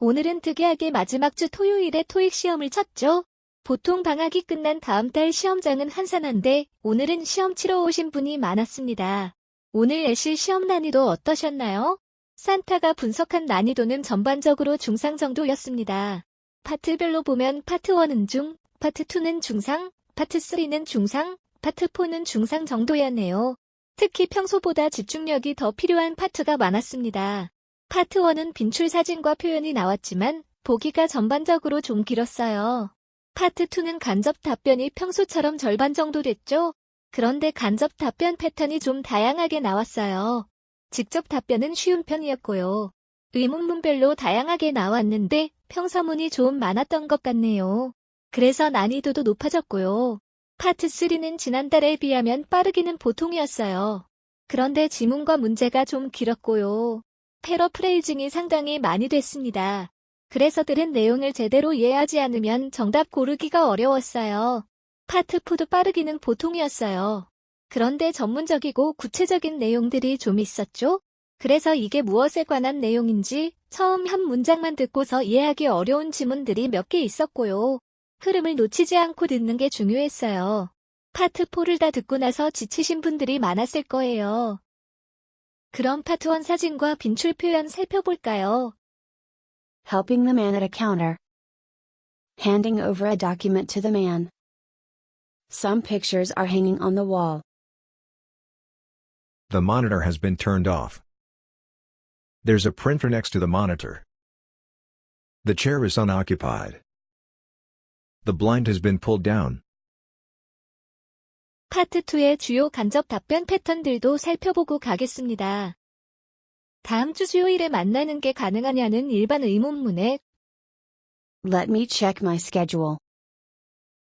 오늘은 특이하게 마지막 주 토요일에 토익 시험을 쳤죠. 보통 방학이 끝난 다음 달 시험장은 한산한데 오늘은 시험 치러 오신 분이 많았습니다. 오늘 애쉬 시험 난이도 어떠셨나요? 산타가 분석한 난이도는 전반적으로 중상 정도였습니다. 파트별로 보면 파트 1은 중, 파트 2는 중상, 파트 3는 중상, 파트 4는 중상 정도였네요. 특히 평소보다 집중력이 더 필요한 파트가 많았습니다. 파트 1은 빈출 사진과 표현이 나왔지만 보기가 전반적으로 좀 길었어요. 파트 2는 간접 답변이 평소처럼 절반 정도 됐죠? 그런데 간접 답변 패턴이 좀 다양하게 나왔어요. 직접 답변은 쉬운 편이었고요. 의문문별로 다양하게 나왔는데 평서문이 좀 많았던 것 같네요. 그래서 난이도도 높아졌고요. 파트 3는 지난달에 비하면 빠르기는 보통이었어요. 그런데 지문과 문제가 좀 길었고요. 패러프레이징이 상당히 많이 됐습니다. 그래서 들은 내용을 제대로 이해하지 않으면 정답 고르기가 어려웠어요. 파트 4도 빠르기는 보통이었어요. 그런데 전문적이고 구체적인 내용들이 좀 있었죠? 그래서 이게 무엇에 관한 내용인지 처음 한 문장만 듣고서 이해하기 어려운 지문들이 몇 개 있었고요. 흐름을 놓치지 않고 듣는 게 중요했어요. 파트 4를 다 듣고 나서 지치신 분들이 많았을 거예요. 그럼 파트 1 사진과 빈출 표현 살펴볼까요? Helping the man at a counter. Handing over a document to the man. Some pictures are hanging on the wall. The monitor has been turned off. There's a printer next to the monitor. The chair is unoccupied. The blind has been pulled down. 파트 2의 주요 간접 답변 패턴들도 살펴보고 가겠습니다. 다음 주 수요일에 만나는 게 가능하냐는 일반 의문문에 Let me check my schedule.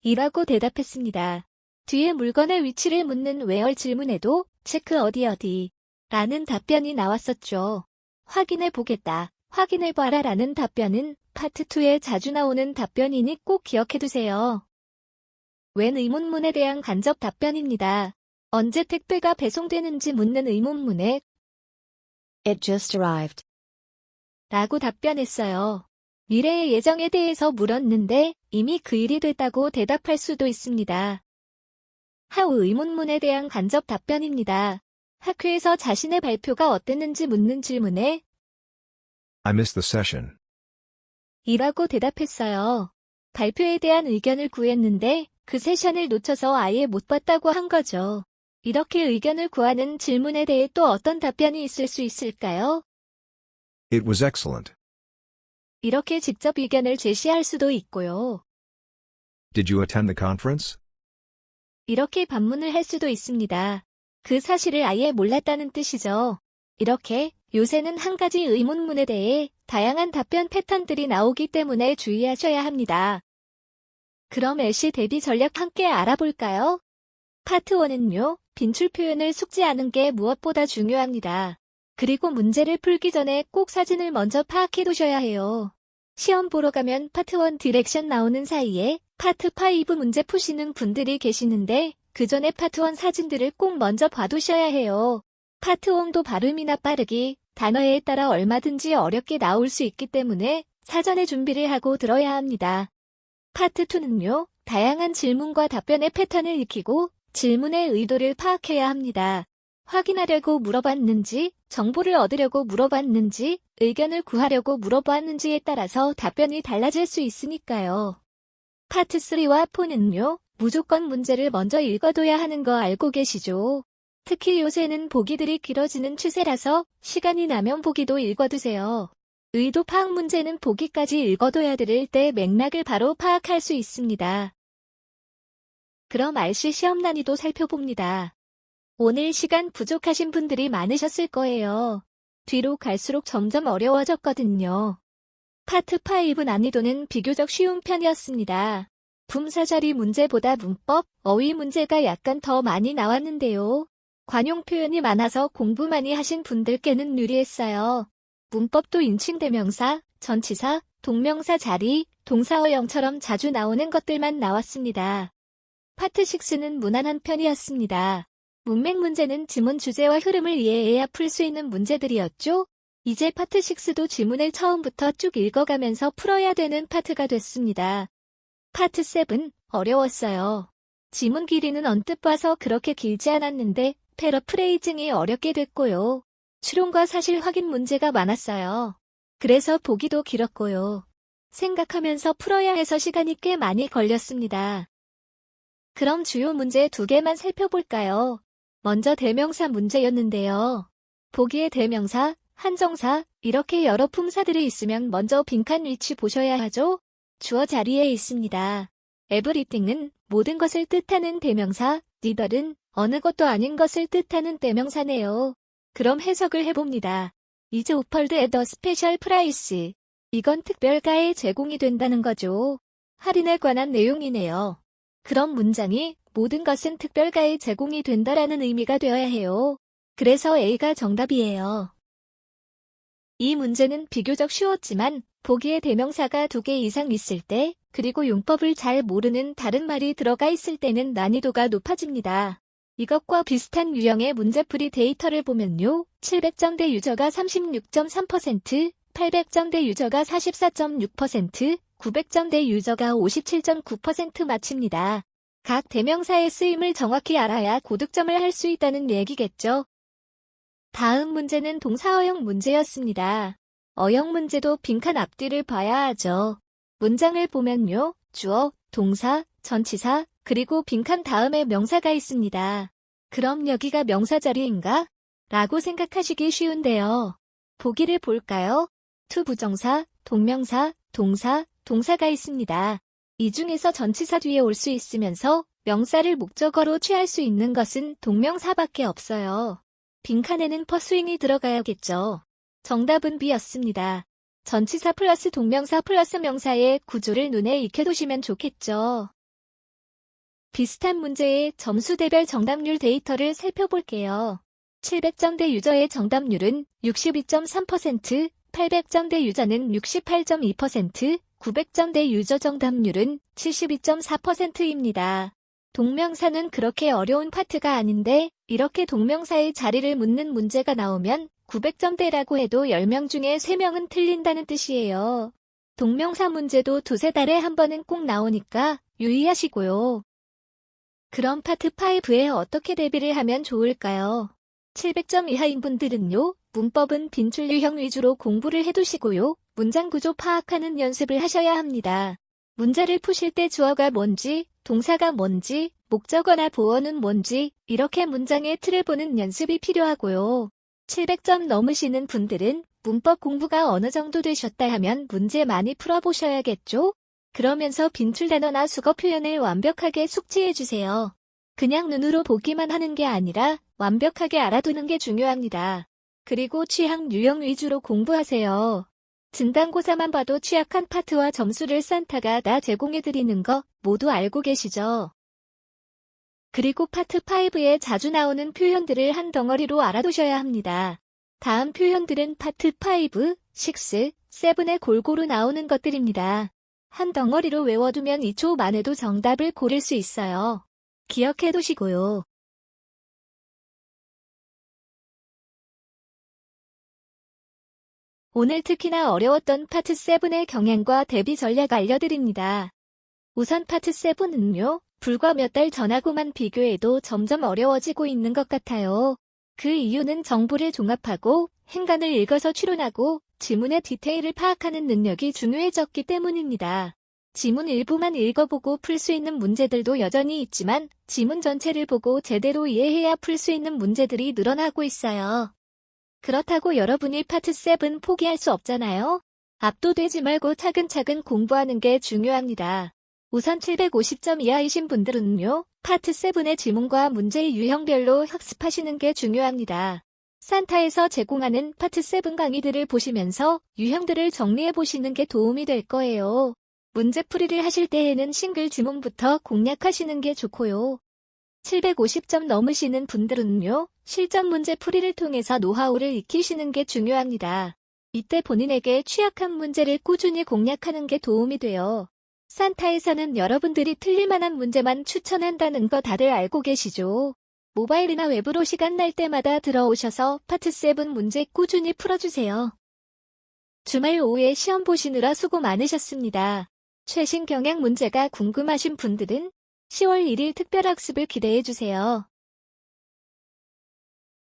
이라고 대답했습니다. 뒤에 물건의 위치를 묻는 where 질문에도 체크 어디 라는 답변이 나왔었죠. 확인해 보겠다, 확인해 봐라 라는 답변은 파트 2에 자주 나오는 답변이니 꼭 기억해두세요. 웬 의문문에 대한 간접 답변입니다. 언제 택배가 배송되는지 묻는 의문문에 It just arrived. 라고 답변했어요. 미래의 예정에 대해서 물었는데 이미 그 일이 됐다고 대답할 수도 있습니다. how 의문문에 대한 간접 답변입니다. 학회에서 자신의 발표가 어땠는지 묻는 질문에 I missed the session. 이라고 대답했어요. 발표에 대한 의견을 구했는데 그 세션을 놓쳐서 아예 못 봤다고 한 거죠. 이렇게 의견을 구하는 질문에 대해 또 어떤 답변이 있을 수 있을까요? It was excellent. 이렇게 직접 의견을 제시할 수도 있고요. Did you attend the conference? 이렇게 반문을 할 수도 있습니다. 그 사실을 아예 몰랐다는 뜻이죠. 이렇게 요새는 한 가지 의문문에 대해 다양한 답변 패턴들이 나오기 때문에 주의하셔야 합니다. 그럼 애쉬 대비 전략 함께 알아볼까요? 파트 1은요, 빈출 표현을 숙지하는 게 무엇보다 중요합니다. 그리고 문제를 풀기 전에 꼭 사진을 먼저 파악해 두셔야 해요. 시험 보러 가면 파트 1 디렉션 나오는 사이에 파트 5 문제 푸시는 분들이 계시는데 그 전에 파트 1 사진들을 꼭 먼저 봐두셔야 해요. 파트 1도 발음이나 빠르기, 단어에 따라 얼마든지 어렵게 나올 수 있기 때문에 사전에 준비를 하고 들어야 합니다. 파트 2는요, 다양한 질문과 답변의 패턴을 익히고 질문의 의도를 파악해야 합니다. 확인하려고 물어봤는지, 정보를 얻으려고 물어봤는지, 의견을 구하려고 물어봤는지에 따라서 답변이 달라질 수 있으니까요. 파트 3와 4는요, 무조건 문제를 먼저 읽어둬야 하는 거 알고 계시죠? 특히 요새는 보기들이 길어지는 추세라서 시간이 나면 보기도 읽어두세요. 의도 파악 문제는 보기까지 읽어둬야 될 때 맥락을 바로 파악할 수 있습니다. 그럼 RC 시험 난이도 살펴봅니다. 오늘 시간 부족하신 분들이 많으셨을 거예요. 뒤로 갈수록 점점 어려워졌거든요. 파트 5 난이도는 비교적 쉬운 편이었습니다. 품사자리 문제보다 문법, 어휘 문제가 약간 더 많이 나왔는데요. 관용 표현이 많아서 공부 많이 하신 분들께는 유리했어요. 문법도 인칭대명사, 전치사, 동명사 자리, 동사어형처럼 자주 나오는 것들만 나왔습니다. 파트 6는 무난한 편이었습니다. 문맥 문제는 지문 주제와 흐름을 이해해야 풀 수 있는 문제들이었죠. 이제 파트 6도 지문을 처음부터 쭉 읽어가면서 풀어야 되는 파트가 됐습니다. 파트 7, 어려웠어요. 지문 길이는 언뜻 봐서 그렇게 길지 않았는데 패러프레이징이 어렵게 됐고요. 추론과 사실 확인 문제가 많았어요. 그래서 보기도 길었고요. 생각하면서 풀어야 해서 시간이 꽤 많이 걸렸습니다. 그럼 주요 문제 2개만 살펴볼까요? 먼저 대명사 문제였는데요. 보기에 대명사, 한정사, 이렇게 여러 품사들이 있으면 먼저 빈칸 위치 보셔야 하죠? 주어 자리에 있습니다. everything은 모든 것을 뜻하는 대명사, neither은 어느 것도 아닌 것을 뜻하는 대명사네요. 그럼 해석을 해봅니다. is offered at a special price. 이건 특별가에 제공이 된다는 거죠. 할인에 관한 내용이네요. 그럼 문장이 모든 것은 특별가에 제공이 된다라는 의미가 되어야 해요. 그래서 A가 정답이에요. 이 문제는 비교적 쉬웠지만 보기에 대명사가 2개 이상 있을 때 그리고 용법을 잘 모르는 다른 말이 들어가 있을 때는 난이도가 높아집니다. 이것과 비슷한 유형의 문제풀이 데이터를 보면요. 700점대 유저가 36.3%, 800점대 유저가 44.6%, 900점대 유저가 57.9% 맞춥니다. 각 대명사의 쓰임을 정확히 알아야 고득점을 할 수 있다는 얘기겠죠. 다음 문제는 동사어용 문제였습니다. 어용 문제도 빈칸 앞뒤를 봐야 하죠. 문장을 보면요. 주어, 동사, 전치사, 그리고 빈칸 다음에 명사가 있습니다. 그럼 여기가 명사 자리인가? 라고 생각하시기 쉬운데요. 보기를 볼까요? to 부정사, 동명사, 동사, 동사가 있습니다. 이 중에서 전치사 뒤에 올 수 있으면서 명사를 목적어로 취할 수 있는 것은 동명사밖에 없어요. 빈칸에는 pursuing이 들어가야겠죠. 정답은 B였습니다. 전치사 플러스 동명사 플러스 명사의 구조를 눈에 익혀두시면 좋겠죠. 비슷한 문제의 점수대별 정답률 데이터를 살펴볼게요. 700점대 유저의 정답률은 62.3%, 800점대 유저는 68.2%, 900점대 유저 정답률은 72.4%입니다. 동명사는 그렇게 어려운 파트가 아닌데 이렇게 동명사의 자리를 묻는 문제가 나오면 900점대라고 해도 10명 중에 3명은 틀린다는 뜻이에요. 동명사 문제도 2-3달에 한 번은 꼭 나오니까 유의하시고요. 그럼 파트 5에 어떻게 대비를 하면 좋을까요? 700점 이하인 분들은요. 문법은 빈출 유형 위주로 공부를 해두시고요. 문장 구조 파악하는 연습을 하셔야 합니다. 문제를 푸실 때 주어가 뭔지, 동사가 뭔지, 목적어나 보어는 뭔지 이렇게 문장의 틀을 보는 연습이 필요하고요. 700점 넘으시는 분들은 문법 공부가 어느 정도 되셨다 하면 문제 많이 풀어보셔야겠죠? 그러면서 빈출 단어나 수거 표현을 완벽하게 숙지해주세요. 그냥 눈으로 보기만 하는 게 아니라 완벽하게 알아두는 게 중요합니다. 그리고 취향 유형 위주로 공부하세요. 진단고사만 봐도 취약한 파트와 점수를 산타가 다 제공해드리는 거 모두 알고 계시죠? 그리고 파트 5에 자주 나오는 표현들을 한 덩어리로 알아두셔야 합니다. 다음 표현들은 파트 5, 6, 7에 골고루 나오는 것들입니다. 한 덩어리로 외워두면 2초만 해도 정답을 고를 수 있어요. 기억해두시고요. 오늘 특히나 어려웠던 파트 7의 경향과 대비 전략 알려드립니다. 우선 파트 7은요. 불과 몇 달 전하고만 비교해도 점점 어려워지고 있는 것 같아요. 그 이유는 정보를 종합하고 행간을 읽어서 추론하고 지문의 디테일을 파악하는 능력이 중요해졌기 때문입니다. 지문 일부만 읽어보고 풀 수 있는 문제들도 여전히 있지만 지문 전체를 보고 제대로 이해해야 풀 수 있는 문제들이 늘어나고 있어요. 그렇다고 여러분이 파트 7 포기할 수 없잖아요. 압도되지 말고 차근차근 공부하는 게 중요합니다. 우선 750점 이하이신 분들은요. 파트 7의 지문과 문제의 유형별로 학습하시는 게 중요합니다. 산타에서 제공하는 파트 7 강의들을 보시면서 유형들을 정리해보시는 게 도움이 될 거예요. 문제풀이를 하실 때에는 싱글 지문부터 공략하시는 게 좋고요. 750점 넘으시는 분들은요. 실전 문제 풀이를 통해서 노하우를 익히시는 게 중요합니다. 이때 본인에게 취약한 문제를 꾸준히 공략하는 게 도움이 돼요. 산타에서는 여러분들이 틀릴 만한 문제만 추천한다는 거 다들 알고 계시죠? 모바일이나 웹으로 시간 날 때마다 들어오셔서 파트 7 문제 꾸준히 풀어주세요. 주말 오후에 시험 보시느라 수고 많으셨습니다. 최신 경향 문제가 궁금하신 분들은 10월 1일 특별학습을 기대해주세요.